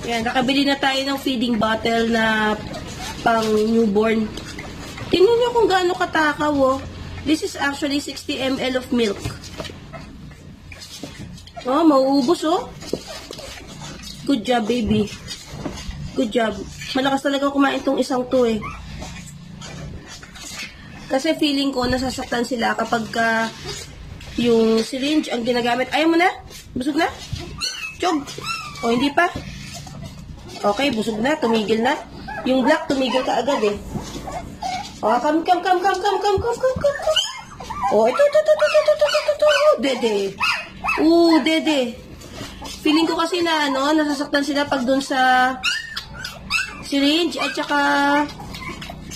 Yan, nakabili na tayo ng feeding bottle na pang newborn. Tingnan nyo kung gaano katakaw, oh. This is actually 60 ml of milk. Oh, mauubos, oh. Good job, baby. Good job. Malakas talaga kumain tong isang to, eh. Kasi feeling ko, nasasaktan sila kapag yung syringe ang ginagamit. Ayaw mo na? Busog na? Chog. O, hindi pa? Okay, busog na. Tumigil na. Yung black, tumigil ka agad, eh. O, come. O, ito. Dede. Dede. Feeling ko kasi na, nasasaktan sila pag dun sa syringe. At saka,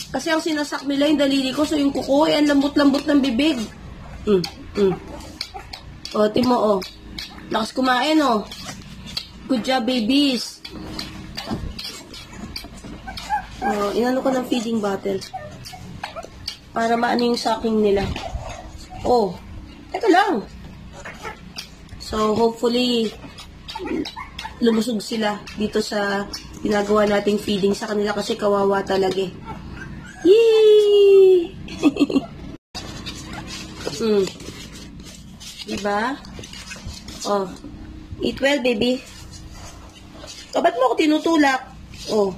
kasi ang sinasak nila yung daliri ko. So, yung kuko, ang lambot-lambot ng bibig. O, timo, o. Lakas kumain, o. Good job, babies. O, inano ko ng feeding bottle. Para maano yung sucking nila. O, ito lang. So, hopefully, lumusog sila dito sa ginagawa nating feeding sa kanila kasi kawawa talaga, eh. Yee! Diba? Oh. Eat well, baby. O, ba't mo ako tinutulak? Oh.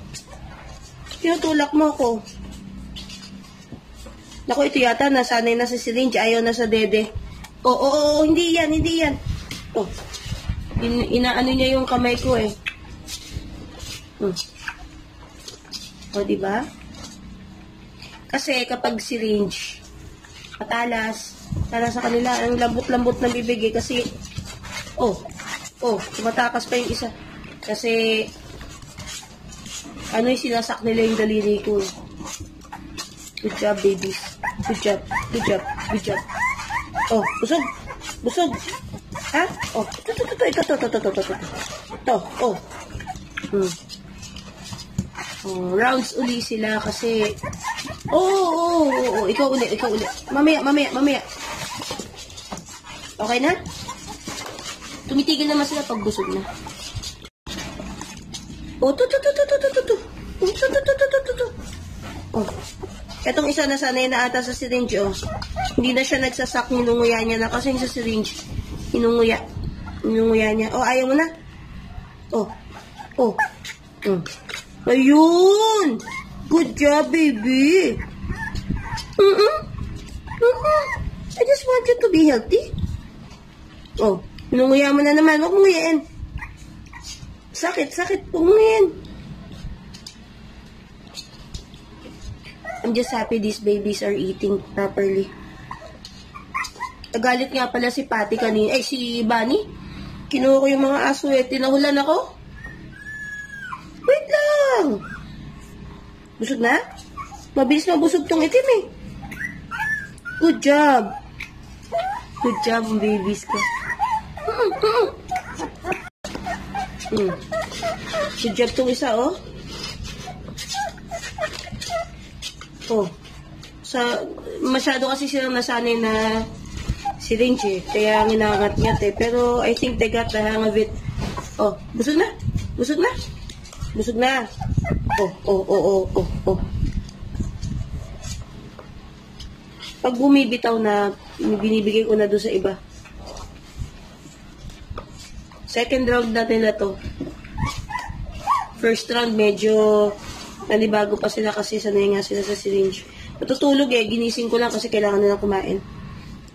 Tinutulak mo ako. Naku, ito yata, nasanay na sa syringe. Ayaw na sa dede. Oh, hindi yan. Oh. Inaano niya yung kamay ko, eh. O, diba? Kasi kapag syringe, patalas, para sa kanila, ang lambot-lambot ng bibig, eh. Kasi, tumatakas pa yung isa. Kasi, yung sinasak nila yung daliri ko, eh. Good job, babies. Good job. Oh, busog. Ha? Oh, ito. Oh. Oh, rounds uli sila kasi ikaw uli. Mamaya. Okay na? Tumitigil naman sila pag busog na. Oh, Oh. Etong isa na sanay na ata sa syringe, oh. Hindi na siya nagsasak, ninunguya niya na kasi yung sa syringe. Ninunguya niya. Oh, ayaw mo na? Oh. Ayun! Good job, baby! I just want you to be healthy. Oh, ninunguya mo na naman. Huwag mong nguyain. Sakit. Huwag mong nguyain. I'm just happy these babies are eating properly. Nagalit nga pala si Patty kanina. Ay, si Bunny. Kinuha ko yung mga aso, eh. Tinahulan ako. Wait lang. Busog na? Mabilis mabusog tong itim, eh. Good job. Good job, babies ko. Good job tong isa, oh. Oh. Masyado kasi silang nasanay na syringe, eh. Kaya nginangat-ngat, eh. Pero I think they got the hang of it. Oh, busog na. Oh. Pag bumibitaw na, binibigay ko na doon sa iba. Second round natin na to. First round, medyo nanibago pa sila kasi sanay nga sila sa syringe. Natutulog, eh. Ginising ko lang kasi kailangan nila kumain.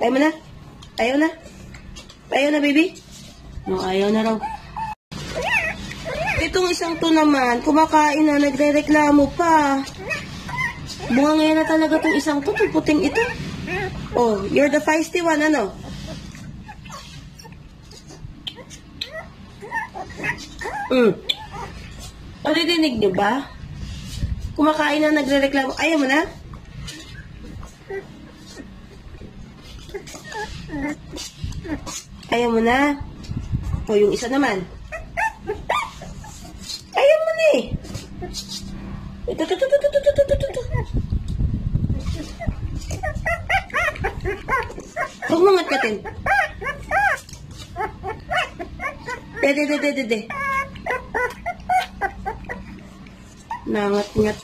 Ayaw mo na? Ayaw na, baby? No, ayaw na raw. Itong isang to naman, kumakain na, nagre-reklamo pa. Bunga ngayon na talaga itong isang to, puting ito. Oh, you're the feisty one, ano? Paridinig niyo ba? Kumakain na, nagre-reklamo. Ayaw mo na? Ayaw mo na? O, yung isa naman. Ayaw mo na, eh. Ito. Huwag mo matkatin. Dede. Nangat-ngat.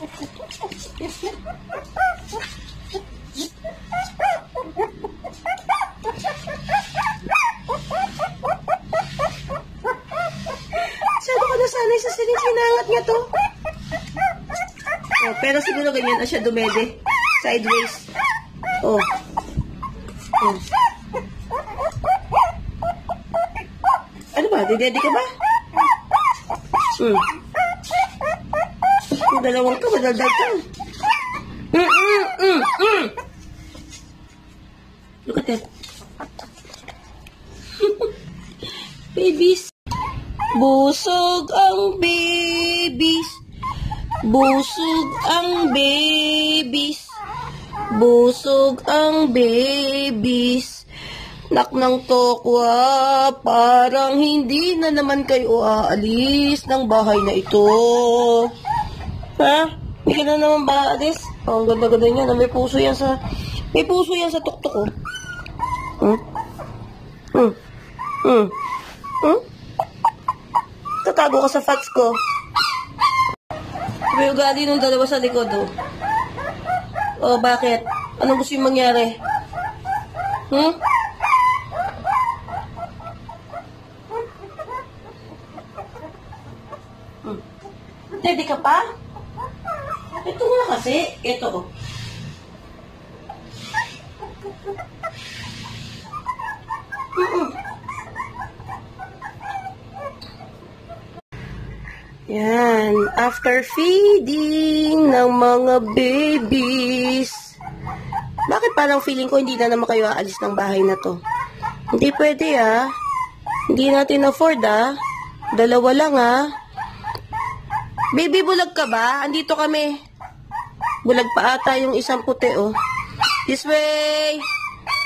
Masyado ka nasanay sa sinangat niya to. Oh, pero siguro ganyan na siya dumede. Sideways. Oh. Oh. Ano ba? Didedi ka ba? Yung dalawang to, madaldal ka. Look at that. Babies. Busog ang babies. Busog ang babies. Busog ang babies. Nak ng tokwa, parang hindi na naman kayo aalis ng bahay na ito. Ha? Hindi ka na naman ba aalis? Oh, ang ganda-ganda niya. May puso yan sa... May puso yan sa tuktok, oh. Tatago ka sa fats ko. May ugali nung dalawa sa likod, oh. Oh, bakit? Anong gusto yung mangyari? Ready ka pa? Ito nga kasi. Ito, oh. Yan. After feeding ng mga babies. Bakit parang feeling ko hindi na naman kayo aalis ng bahay na to? Hindi pwede, ah. Hindi natin afford, ah. Dalawa lang, ah. Baby, bulag ka ba? Andito kami. Bulag pa ata yung isang puti, oh. This way.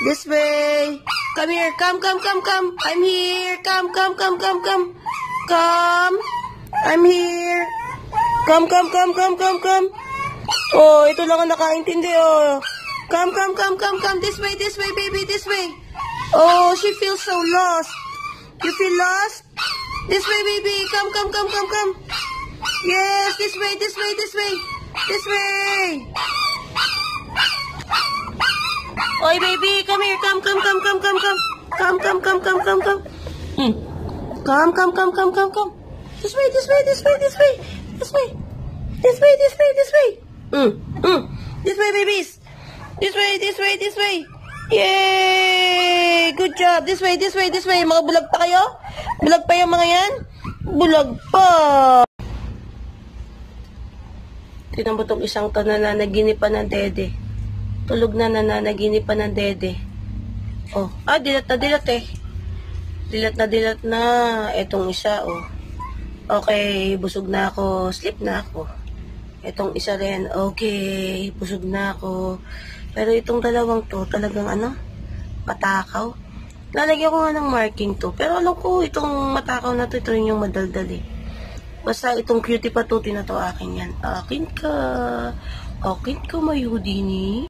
This way. Come here. Come. I'm here. Come. Come. I'm here. Come. Oh, ito lang ang nakaintindi, oh. Come. This way, baby. This way. Oh, she feels so lost. You feel lost? This way, baby. Come. Yes, this way. Oy, baby, come here. Come. Come. This way. This way. This way, babies. This way. Yay! Good job. This way. Mga bulag pa kayo? Bulag pa yung mga yan? Bulag pa. Tignan mo itong isang to na nanaginipan ng dede. Tulog na nanaginipan ng dede. Oh, dilat eh. Dilat na. Etong isa, oh. Okay, busog na ako. Sleep na ako. Etong isa rin. Okay, busog na ako. Pero itong dalawang to, talagang matakaw. Lalagyan ko nga ng marking to. Pero alam ko, itong matakaw na to, ito rin yung madaldal eh. Basta itong cutie patuti na to, akin yan. Akin ka, Mayudini.